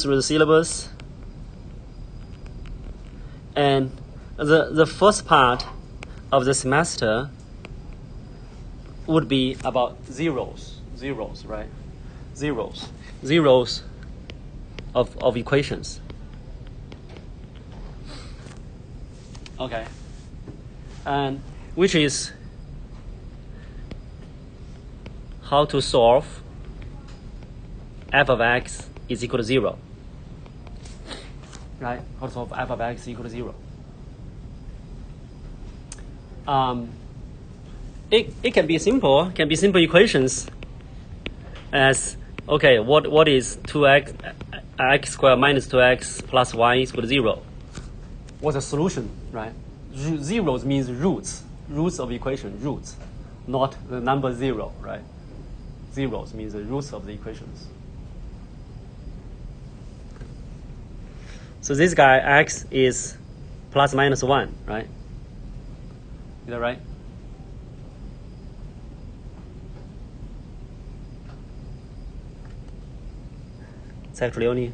through the syllabus. And the first part of the semester would be about zeros, right? Zeros of equations. Okay. And which is how to solve f of x is equal to 0. Right? How to solve f of x equal to 0. It can be simple equations as, okay, what is 2x x squared minus 2x plus y is equal to 0? What's the solution, right? Zeros means roots of equation, roots, not the number 0, right? Zeros means the roots of the equations. So this guy, x is plus minus 1, right? Is that right? It's actually only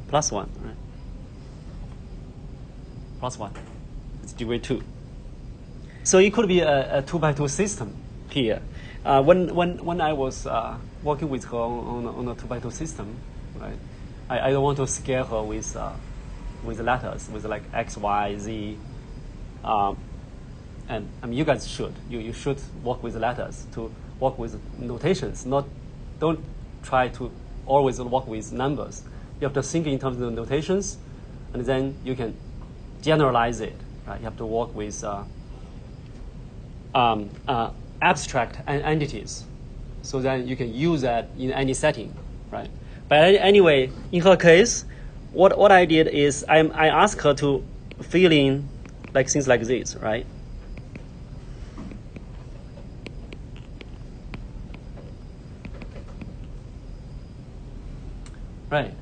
plus 1, right? Plus 1. It's degree 2. So it could be a 2-by-2 system here. When I was working with her on a 2-by-2 system, right? I don't want to scare her with letters, with like x, y, z, and I mean you guys should. You should work with letters, to work with notations. Don't try to always work with numbers. You have to think in terms of notations, and then you can generalize it. Right? You have to work with abstract entities, so then you can use that in any setting, right? But anyway, in her case, what I did is I asked her to fill in like things like this, right? Right.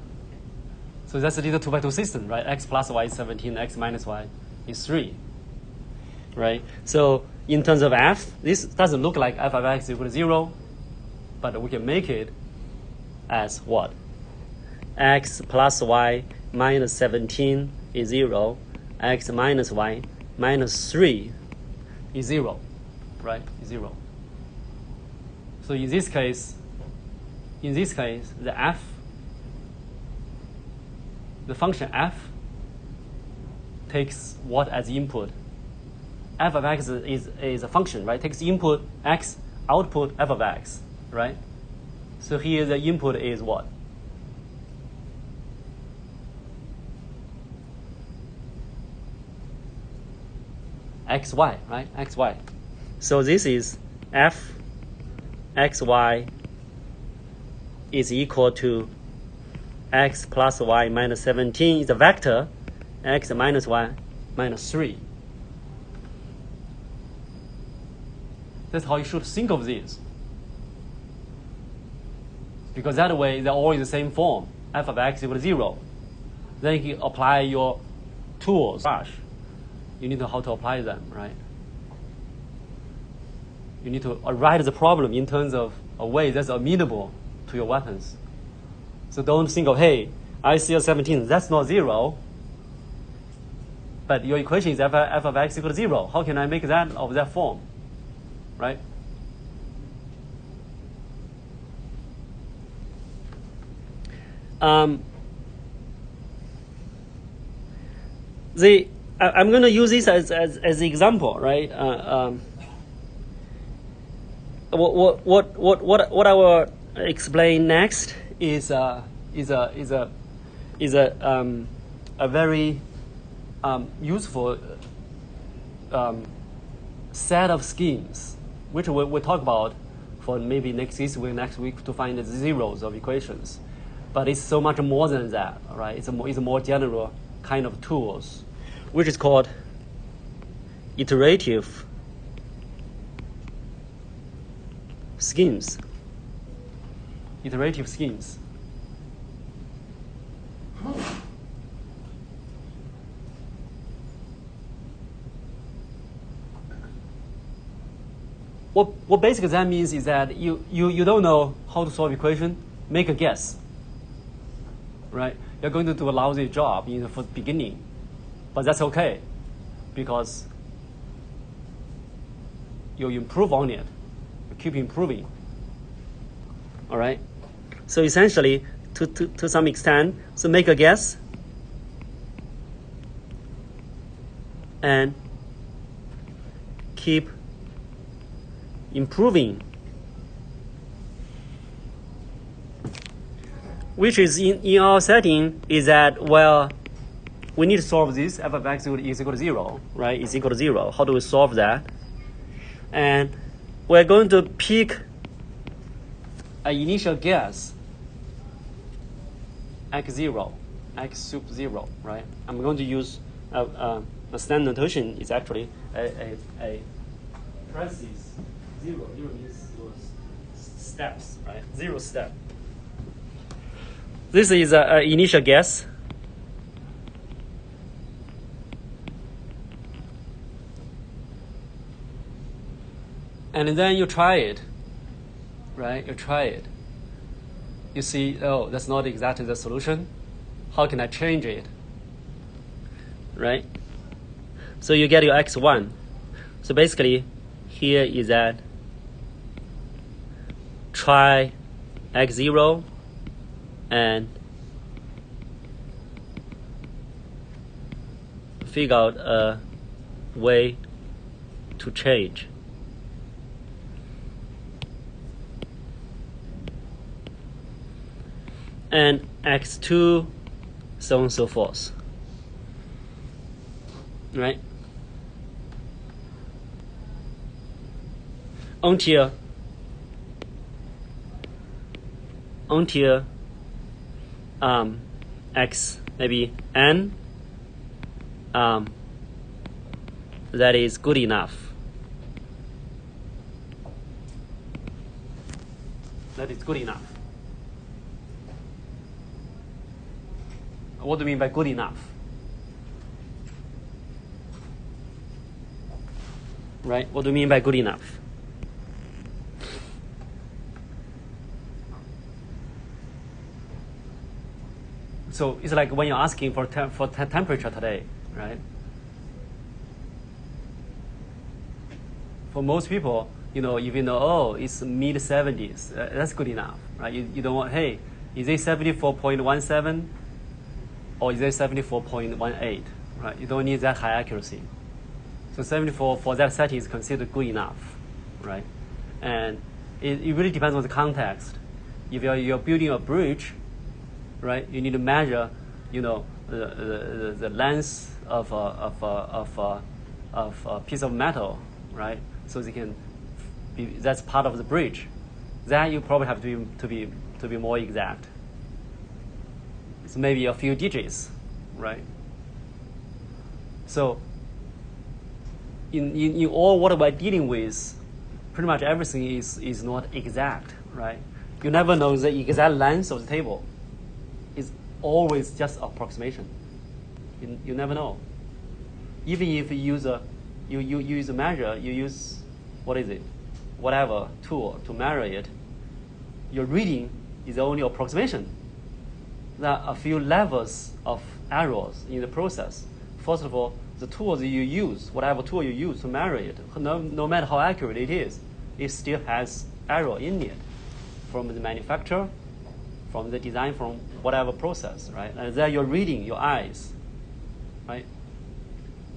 So that's a little 2-by-2 system, right? X plus y is 17, x minus y is 3, right? So in terms of f, this doesn't look like f of x equal to 0, but we can make it as what? X plus y minus 17 is 0, x minus y minus 3 is 0, right? Is 0. So in this case, the function f takes what as input? F of x is a function, right? Takes input x, output f of x, right? So here the input is what? xy, right? xy. So this is f xy is equal to x plus y minus 17 is a vector, x minus y minus 3. That's how you should think of this. Because that way they're all in the same form, f of x equal to 0. Then you can apply your tools. You need to know how to apply them, right? You need to write the problem in terms of a way that's amenable to your weapons. So don't think of, hey, I see a 17, that's not 0. But your equation is f of x equal to 0. How can I make that of that form? Right? I'm going to use this as an example, right? What I will explain next is a very useful set of schemes, which we'll talk about for maybe next week to find the zeros of equations. But it's so much more than that, right? It's a more general kind of tools, which is called iterative schemes. Iterative schemes. What basically that means is that you don't know how to solve equation, make a guess. Right? you're going to do a lousy job in the beginning, but that's okay, because you improve on it, you keep improving. All right. So essentially, to some extent, so make a guess and keep improving, which is in our setting is that, well, we need to solve this. F of x is equal to 0, right? Is equal to 0. How do we solve that? And we're going to pick an initial guess, x0, x sub 0, right? I'm going to use a standard notation. Is actually a parentheses 0. 0 means steps, right? 0 step. This is an initial guess. And then you try it, right? You try it. You see, oh, that's not exactly the solution. How can I change it, right? So you get your x1. So basically, here is that try x0 and figure out a way to change. And x2, so on and so forth, right? Until x maybe n that is good enough. That is good enough. What do you mean by good enough? Right? What do you mean by good enough? So it's like when you're asking for temperature today, right? For most people, if you know, oh, it's mid 70s, that's good enough, right? You don't want, hey, is it 74.17 or is it 74.18, right? You don't need that high accuracy. So 74 for that setting is considered good enough, right? And it really depends on the context. If you're building a bridge, right, you need to measure, the length of a piece of metal, right? So they can be, that's part of the bridge. Then you probably have to be more exact. It's maybe a few digits, right? So in all what we're dealing with, pretty much everything is not exact, right? You never know the exact length of the table. It's always just approximation. You never know. Even if you use you use a measure, you use whatever tool to measure it, your reading is only approximation. There are a few levels of errors in the process. First of all, the tools you use, whatever tool you use to measure it, no matter how accurate it is, it still has error in it from the manufacturer, from the design, from whatever process, right? And then you're reading your eyes, right?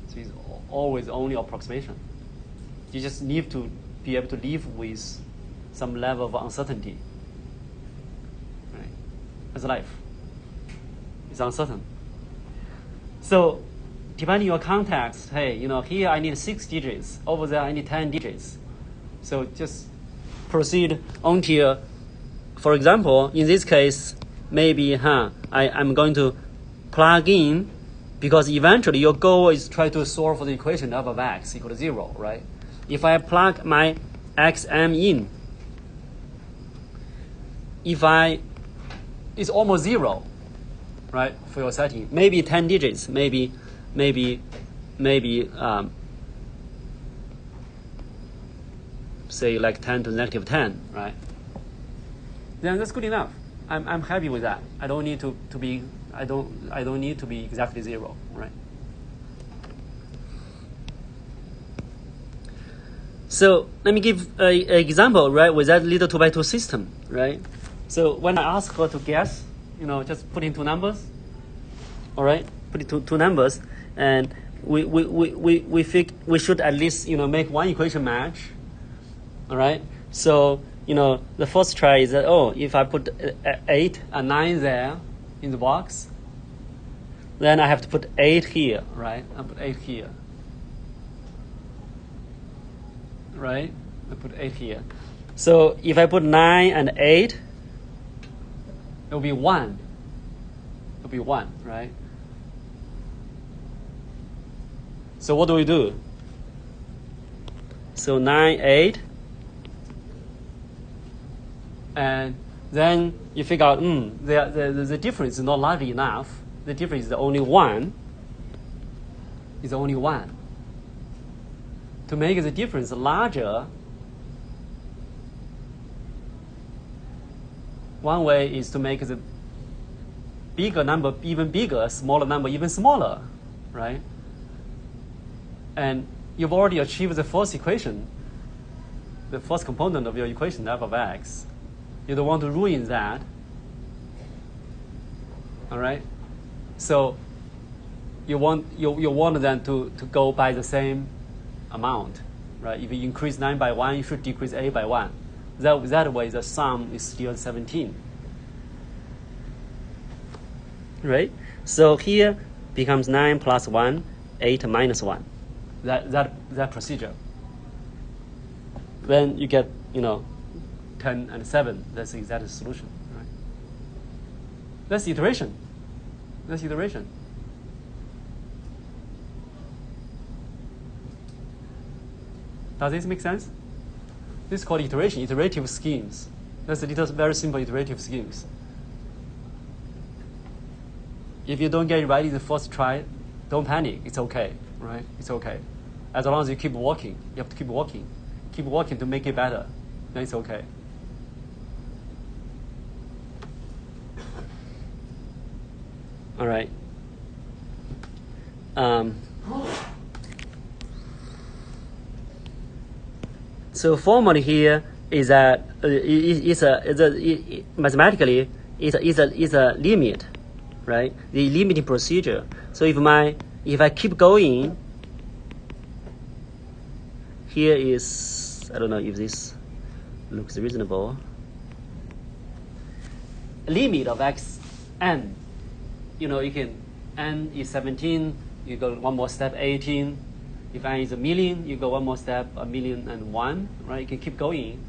So it's always only approximation. You just need to be able to live with some level of uncertainty, right? That's life. It's uncertain. So depending on your context, hey, here I need 6 digits, over there I need 10 digits. So just proceed until, for example, in this case, maybe I'm going to plug in, because eventually your goal is try to solve for the equation f of x equal to 0, right? If I plug my xm in, it's almost 0, right, for your setting. Maybe 10 digits, maybe say like 10 to negative 10, right? Then that's good enough. I'm happy with that. I don't need to be I don't need to be exactly 0, right? So let me give an example, right, with that little 2x2 system, right? So when I ask her to guess, just put in 2 numbers, all right? Put in two numbers, and we should at least make one equation match, all right? So the first try is that if I put 8 and 9 there in the box, then I have to put 8 here, right? I put 8 here. Right? I put 8 here. So if I put 9 and 8, it will be 1. It will be 1, right? So what do we do? So 9, 8. And then you figure out, the difference is not large enough. The difference is only 1. Is only 1. To make the difference larger, one way is to make the bigger number even bigger, smaller number even smaller, right? And you've already achieved the first equation, the first component of your equation, f of x. You don't want to ruin that, all right? So you want them to go by the same amount, right? If you increase 9 by 1, you should decrease 8 by 1. That way, the sum is still 17, right? So here becomes 9 plus 1, 8 minus 1. That procedure. Then you get 10 and 7. That's the exact solution, right? That's iteration. That's iteration. Does this make sense? This is called iteration, iterative schemes. That's a little very simple iterative schemes. If you don't get it right in the first try, don't panic. It's okay, right? It's okay. As long as you keep working, you have to keep working. Keep working to make it better. Then it's okay. All right. So formally here is that mathematically is a limit, right? The limiting procedure. So if I keep going, here is, I don't know if this looks reasonable. Limit of x n. You can, n is 17, you go one more step, 18. If n is 1,000,000, you go one more step, 1,000,001, right? You can keep going.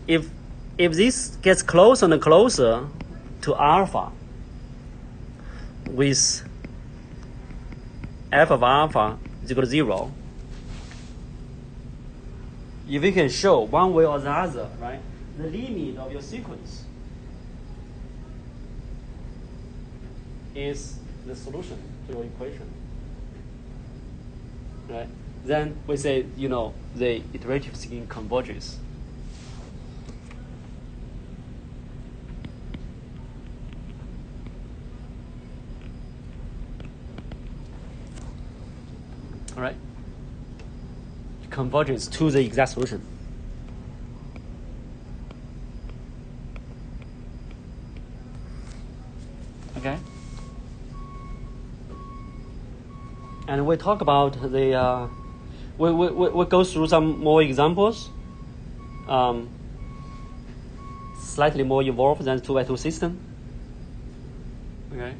If this gets closer and closer to alpha, with f of alpha is equal to 0, if you can show one way or the other, right, the limit of your sequence is the solution to your equation, right? Then we say, the iterative scheme converges. All right? It converges to the exact solution. Okay? And we talk about the, we go through some more examples, slightly more involved than 2x2 system. Okay?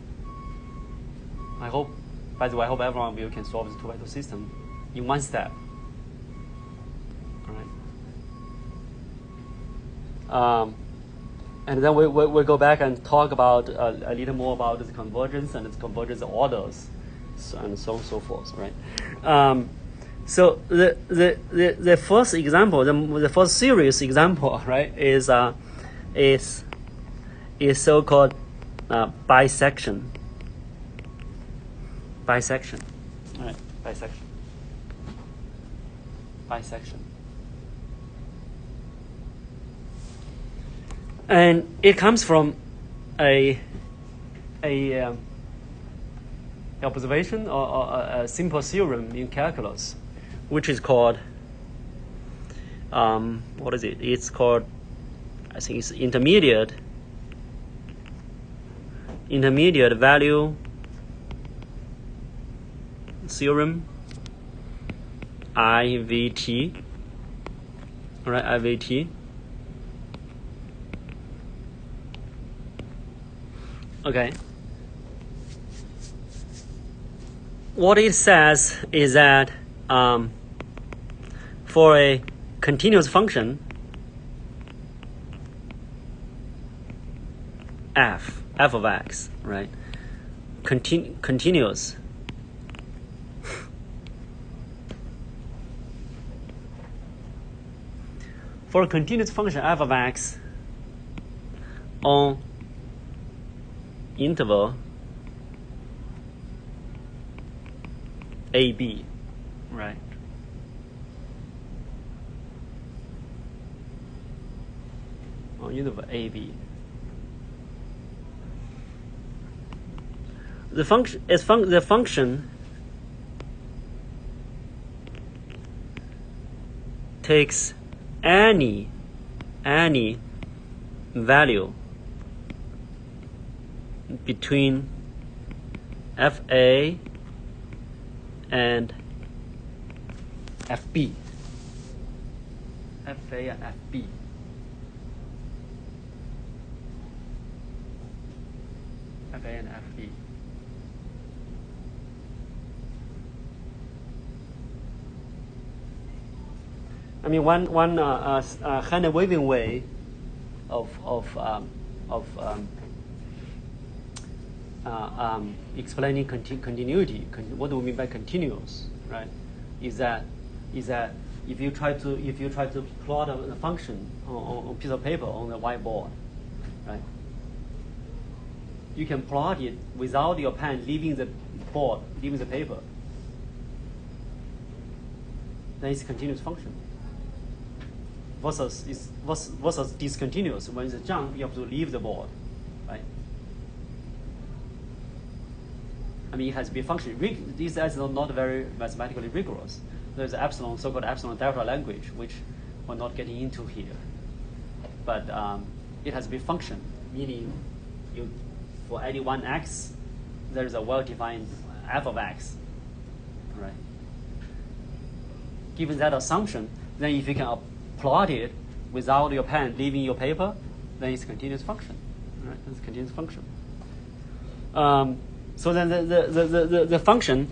By the way, I hope everyone of you can solve the 2x2 system in one step. All right? And then we go back and talk about a little more about the convergence and its convergence orders, and so on and so forth, right? So the first example, the first serious example, right, is so-called bisection. Bisection, all right? Bisection. And it comes from a observation or a simple theorem in calculus, which is called what is it? It's called, I think it's intermediate value theorem, IVT. All right, IVT. Okay. What it says is that for a continuous function, f of x, right? Continuous. For a continuous function f of x on interval AB, right? On interval AB. The function takes any value between FA and FB. FA and FB. FA and FB. I mean, one kind of waving way of explaining continuity. What do we mean by continuous, right? Is that if you try to plot a function on a piece of paper on the whiteboard, right? You can plot it without your pen leaving the board, leaving the paper. Then it's a continuous function. Versus discontinuous. When it's a jump, you have to leave the board, right? I mean, it has to be a function. This is not very mathematically rigorous. There's epsilon, so-called epsilon delta language, which we're not getting into here. But it has to be a function, meaning for any one x, there is a well-defined f of x, right? Given that assumption, then if you can plot it without your pen leaving your paper, then it's a continuous function, right? It's a continuous function. So then the function,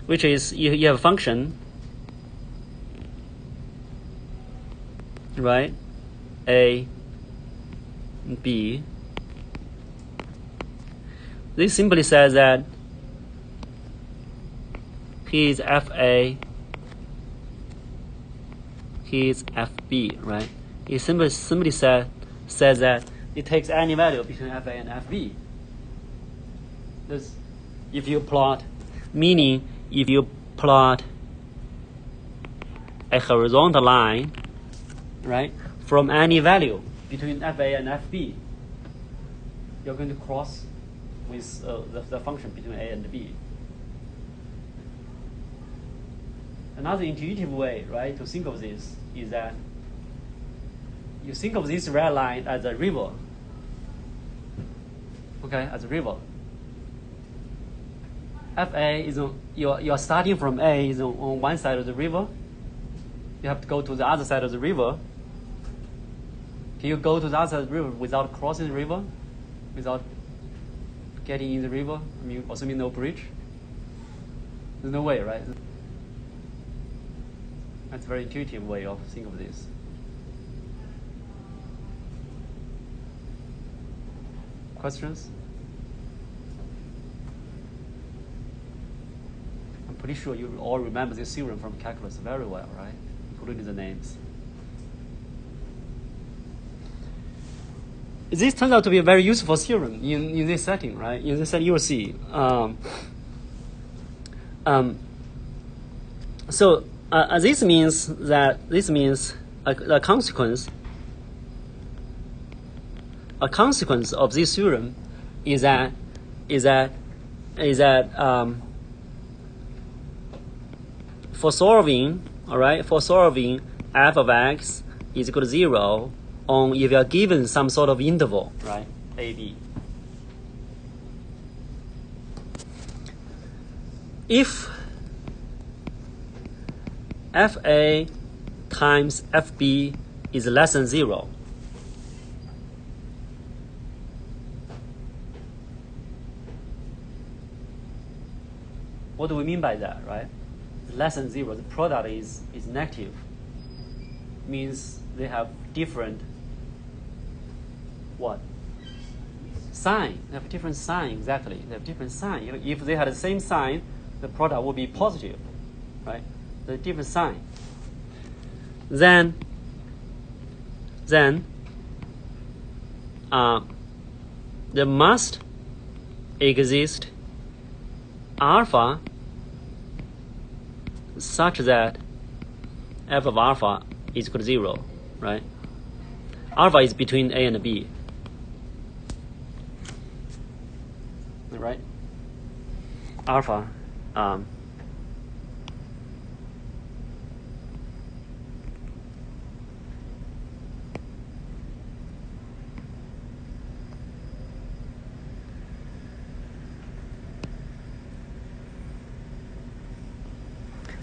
which is you have a function, right? A, B. This simply says that he is FA, he is FB, right? It simply says that it takes any value between FA and FB. If you plot a horizontal line, right, from any value between FA and FB, you're going to cross with the function between A and B. Another intuitive way, right, to think of this is that you think of this red line as a river. Okay, as a river. FA is you're starting from A is on one side of the river. You have to go to the other side of the river. Can you go to the other side of the river without crossing the river? Without getting in the river? I mean, assuming no bridge? There's no way, right? That's a very intuitive way of thinking of this. Questions? I'm pretty sure you all remember this theorem from calculus very well, right? Including the names. This turns out to be a very useful theorem in this setting, right? In this setting, you will see. So this means the consequence a consequence of this theorem is that for solving, all right, for solving f of x is equal to 0 on if you are given some sort of interval, right, a, b. If fa times fb is less than 0, what do we mean by that, right? Less than 0, the product is negative. Means they have different what? Sign. They have different sign, exactly. They have different sign. If they had the same sign, the product would be positive, right? The different sign. Then there must exist alpha such that f of alpha is equal to 0, right? Alpha is between a and b, right? Alpha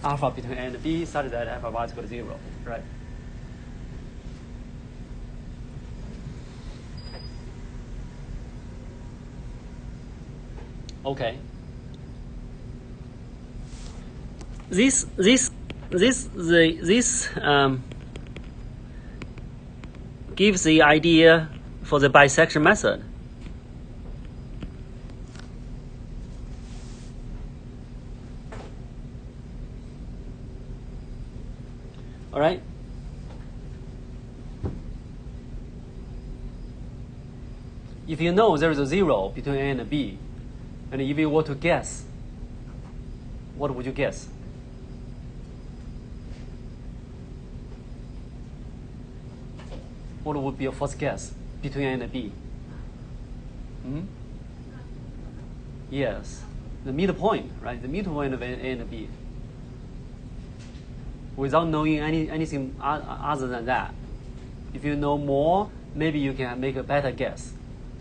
alpha between a and b such that f of r is equal to 0, right? Okay. This gives the idea for the bisection method. All right. If you know there is a 0 between a and b, and if you were to guess, what would you guess? What would be your first guess between a and b? Yes, the midpoint, right? The midpoint of a and b. Without knowing anything other than that. If you know more, maybe you can make a better guess.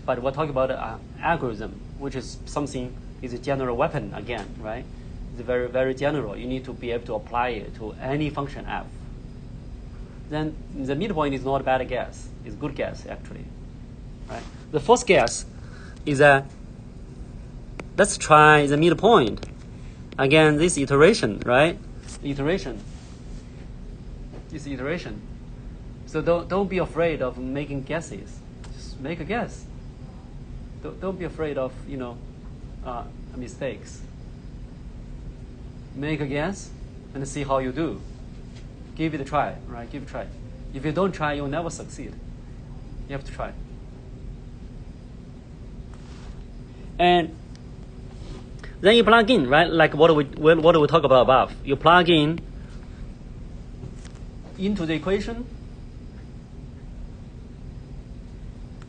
But we're talking about an algorithm, which is something, is a general weapon again, right? It's very, very general. You need to be able to apply it to any function f. Then the midpoint is not a bad guess. It's a good guess, actually. Right? The first guess is that let's try the midpoint. Again, this iteration, right? Iteration. This iteration. So don't be afraid of making guesses. Just make a guess. Don't be afraid of mistakes. Make a guess and see how you do. Give it a try, right? Give it a try. If you don't try, you'll never succeed. You have to try. And then you plug in, right? Like what we talk about above. You plug in into the equation,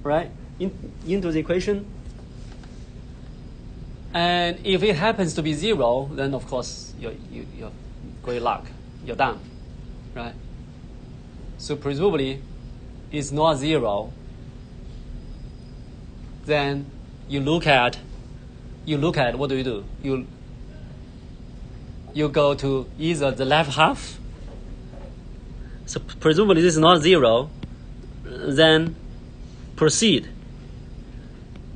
right? Into the equation. And if it happens to be 0, then of course you're great luck. You're done, right? So presumably it's not 0. Then you look at what do? You go to either the left half. So presumably this is not 0. Then proceed.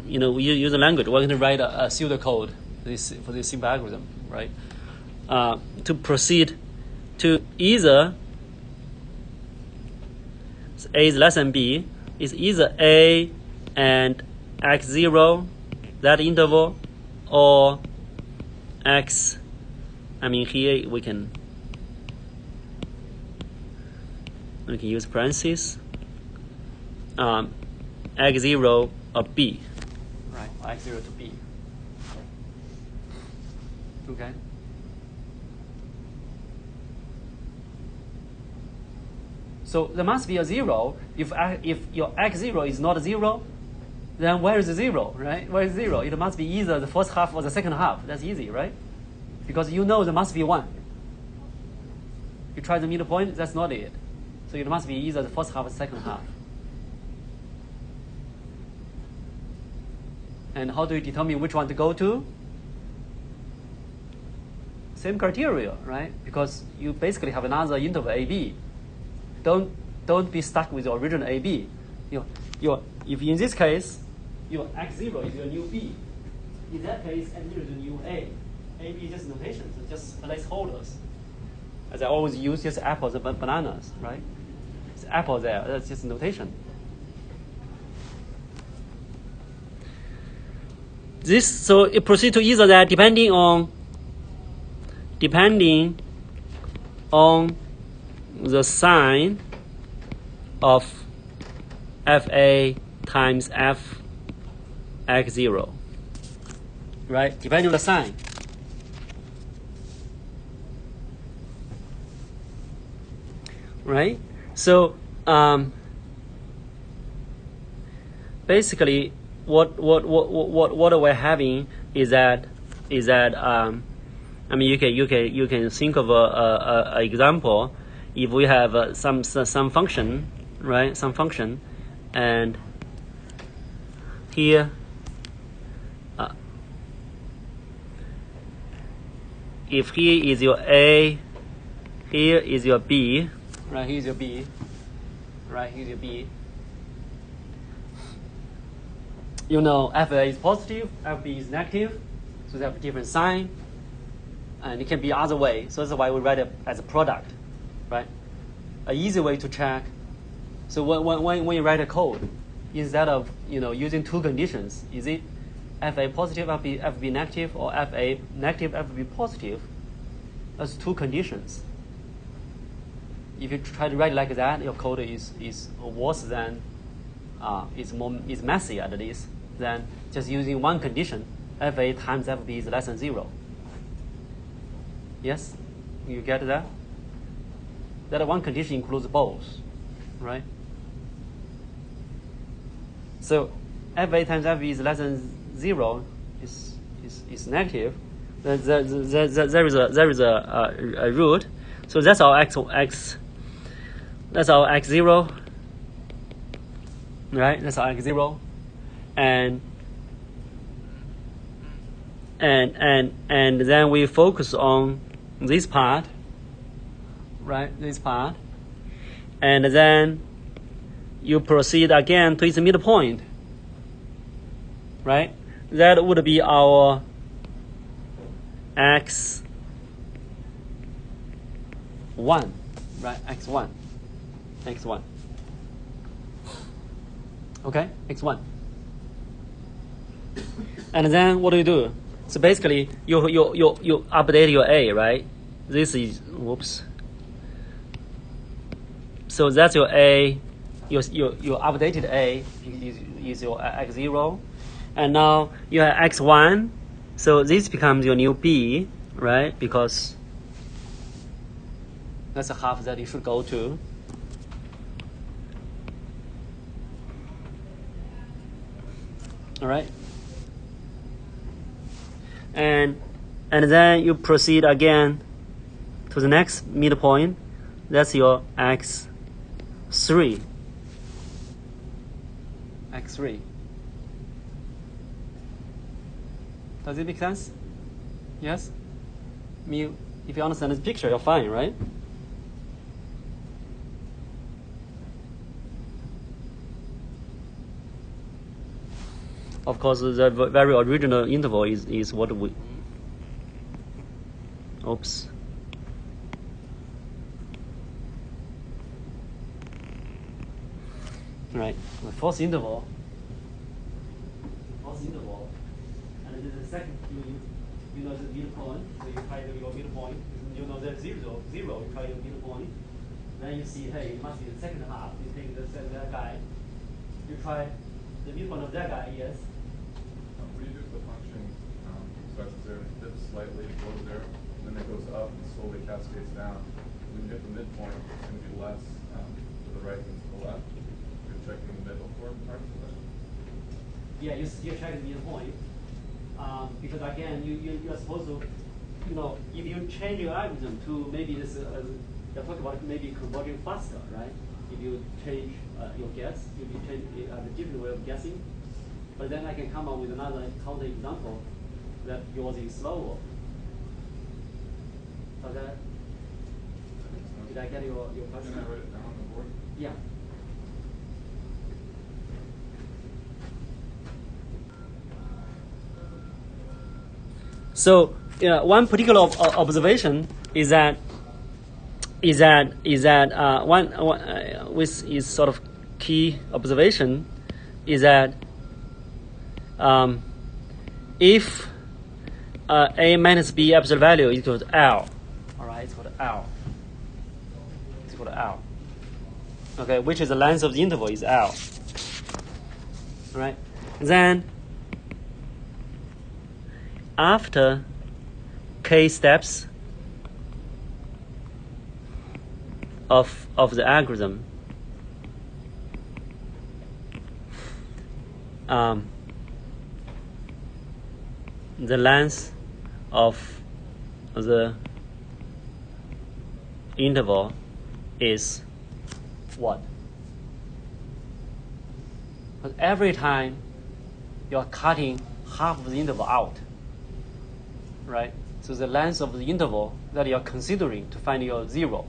We use a language. We're going to write a pseudocode for this simple algorithm, right? To proceed to either a is less than b is either a and x0, that interval, or x. I mean here we can use parentheses. X0 of b. Right, x0 to b. Okay. So there must be a 0. If your x0 is not 0, then where is the 0, right? Where is 0? It must be either the first half or the second half. That's easy, right? Because you know there must be 1. You try the middle point, that's not it. So it must be either the first half or the second half. And how do you determine which one to go to? Same criteria, right? Because you basically have another interval AB. Don't be stuck with the original AB. If in this case, your x0 is your new B. In that case, x0 is your new A. AB is just notation, so just placeholders. As I always use, just apples and bananas, right? It's apple there, that's just notation. So it proceeds to either that depending on the sign of FA times F x0, right? Depending on the sign. Right? So basically what we're having is that I mean you can think of a example. If we have some function, right? Some function, and here if here is your A, here is your B, right? Here's your B, right? Here's your B. You know, FA is positive, FB is negative, so they have a different sign, and it can be other way. So that's why we write it as a product, right? An easy way to check. So when you write a code, instead of using two conditions, is it FA positive, FB negative, or FA negative, FB positive? That's two conditions. If you try to write like that, your code is worse than is messy at least than just using one condition. FA times FB is less than 0. Yes, you get that? That one condition includes both, right? So FA times FB is less than 0 is negative. There is a root. So that's our x. That's our x0, right? That's our x0, and then we focus on this part, right? This part, and then you proceed again to its midpoint, right? That would be our x1, right? x1. Okay, x1. And then what do? So basically, you update your A, right? This is whoops. So that's your A. Your updated A is your x0, and now you have x1. So this becomes your new B, right? Because that's a half that you should go to. All right, and then you proceed again to the next midpoint. That's your x3. X3. Does it make sense? Yes? I mean, if you understand this picture, you're fine, right? Of course, the very original interval is what we... Oops. Right, the fourth interval, and then the second, you know the midpoint, so you try your midpoint, you know the 0, you try your midpoint, then you see, hey, it must be the second half, you take that guy, you try the midpoint of that guy, yes? When you do the function, starts at 0, dips slightly, goes there, and then it goes up and slowly cascades down. When you hit the midpoint, it's going to be less to the right than to the left. Checking the middle part of that? yeah, you still check the midpoint. Because again, you're supposed to, if you change your algorithm to maybe this, you're talking about maybe converging faster, right? If you change your guess, if you change a different way of guessing, but then I can come up with another counter example that yours is slower. Okay. Did I get your question? Can I write it down on the board? Yeah. So one particular observation is that one which is sort of key observation is that if a minus b absolute value is equal to L, all right, it's equal to L. It's equal to L. Okay, which is the length of the interval is L. All right, then after k steps of the algorithm, the length of the interval is what? But every time you're cutting half of the interval out, right? So the length of the interval that you're considering to find your zero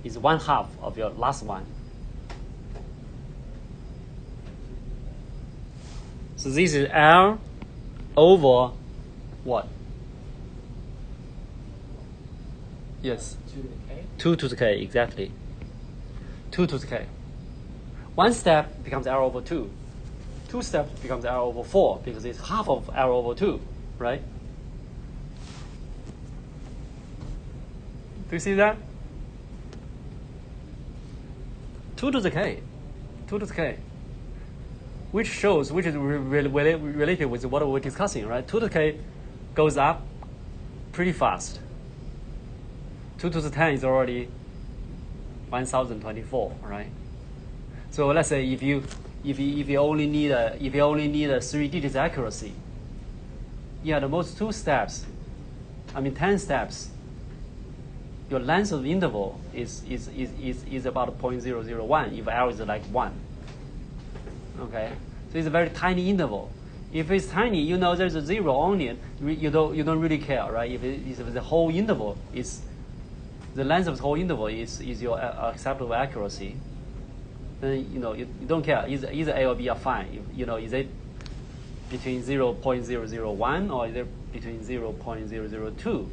is 1/2 of your last one. So this is L over what? Yes. 2 to the k? 2 to the k, exactly. 2 to the k. One step becomes L over 2. 2 steps becomes L over 4 because it's half of L over 2, right? Do you see that? 2 to the k. 2 to the k. Which is related with what we're discussing, right? 2 to the k goes up pretty fast. 2 to the 10 is already 1024, right? So let's say if you only need a 3 digits accuracy, yeah, the most 10 steps, your length of the interval is about 0.001 if L is like 1. Okay, so it's a very tiny interval. If it's tiny, there's a zero on it. You don't really care, right? If the whole interval is the length of the whole interval is your acceptable accuracy, then you don't care. Either A or B are fine. Is it between 0.001 or is it between 0.002?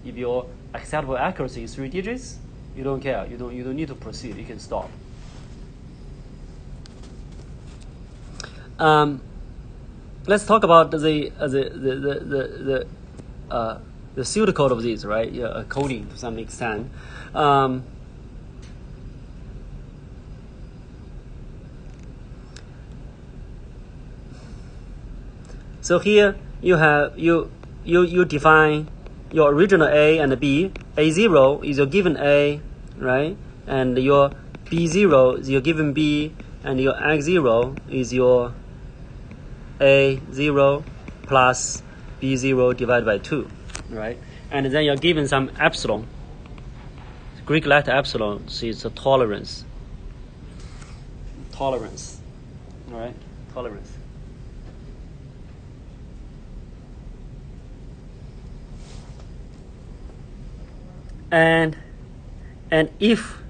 If your acceptable accuracy is 3 digits, you don't care. You don't need to proceed. You can stop. Let's talk about the pseudocode of this, right? Yeah, coding to some extent. So here you define your original A and B. A0 is your given A, right? And your B0 is your given B, and your X0 is your A0 plus B0 divided by 2, right? And then you're given some epsilon. Greek letter epsilon is a tolerance. Tolerance, all right? Tolerance. And if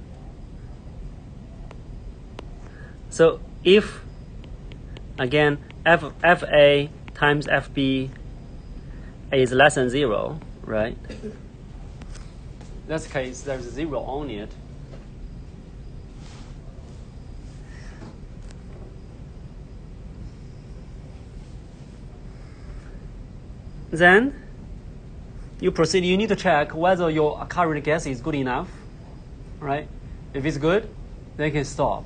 again FA times FB is less than 0, right? In that case, there's a 0 on it. Then you proceed. You need to check whether your current guess is good enough, right? If it's good, then you can stop.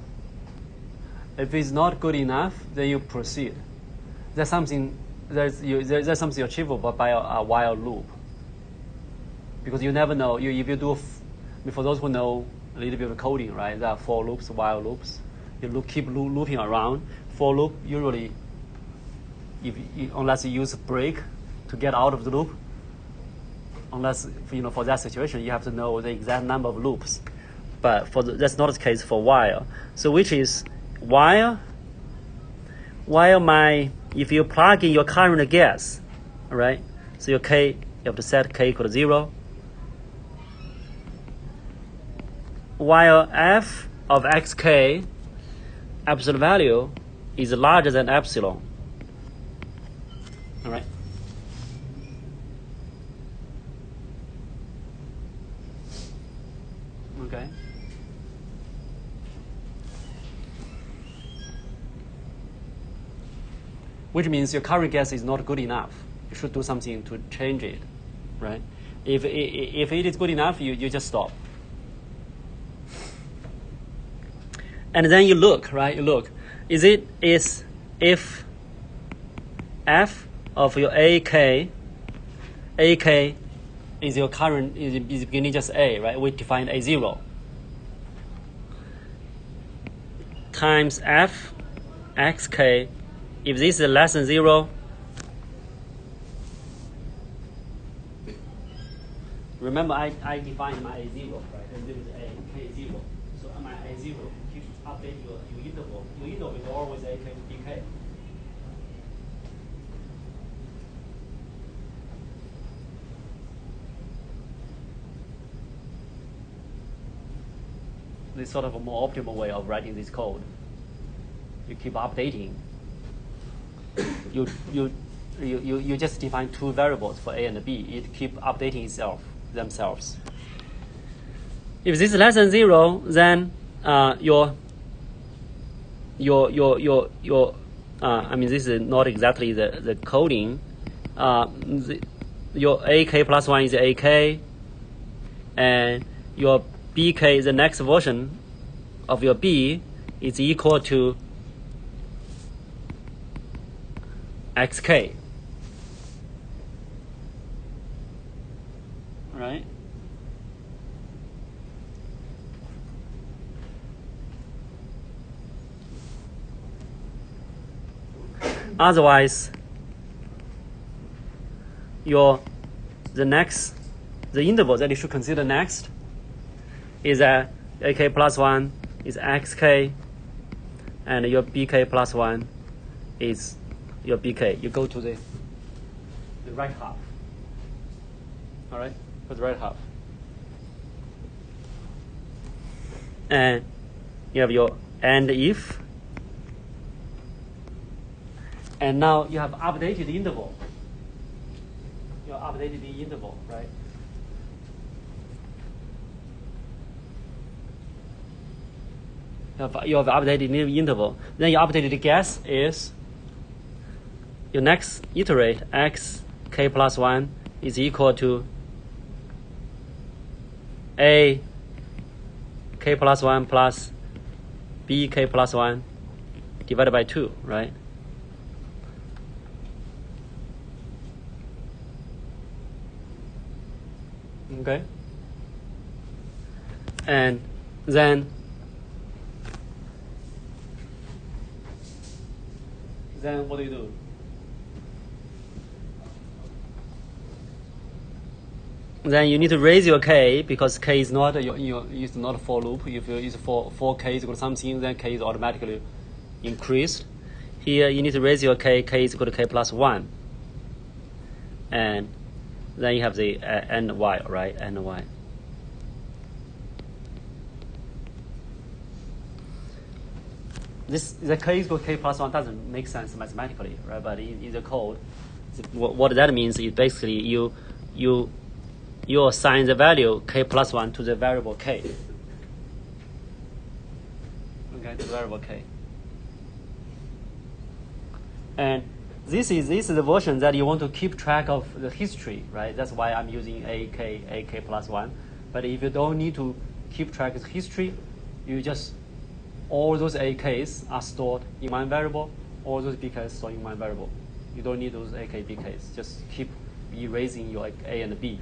If it's not good enough, then you proceed. There's something achievable by a while loop, because you never know. If you do, for those who know a little bit of coding, right? There are for loops, while loops. You keep looping around. For loop usually unless you use a break to get out of the loop. Unless for that situation you have to know the exact number of loops. But that's not the case for while. So which is while if you plug in your current guess, all right? So your k, you have to set k equal to 0. While f of xk absolute value is larger than epsilon. All right. Okay. Which means your current guess is not good enough. You should do something to change it, right? If it is good enough, you just stop. And then you look, right? You look. Is if f of your ak is your current is beginning just a, right? We define a0 times f xk. If this is less than 0, remember I defined my a0, right? And this is a k0. So my a0 keep update your interval. Your interval is always ak bk. This is sort of a more optimal way of writing this code. You keep updating. You just define two variables for a and b. It keep updating themselves. If this is less than 0, then your I mean, this is not exactly the coding. Your ak plus 1 is ak, and your bk, the next version of your b, is equal to xk. Right? Otherwise, the interval that you should consider next is that ak plus 1 is xk, and your bk plus 1 is your bk. You go to the right half. All right, for the right half, and you have your and if, and now you have updated the interval. You have updated the interval, right? You have updated the interval. Then you updated the guess is your next iterate x k plus 1 is equal to a k plus 1 plus b k plus 1 divided by 2, right? Okay. And then what do you do? Then you need to raise your k, because k is not it's not a for loop. If you use for k is equal to something, then k is automatically increased. Here you need to raise your k is equal to k plus 1, and then you have the and y, right? And y. The k is equal to k plus 1 doesn't make sense mathematically, right? But in the code, what that means is basically you assign the value k plus 1 to the variable k. Okay, to the variable k. And this is the version that you want to keep track of the history, right? That's why I'm using ak plus 1. But if you don't need to keep track of history, you just, all those AKs are stored in one variable, all those BKs stored in one variable. You don't need those AK, BKs. Just keep erasing your A and B.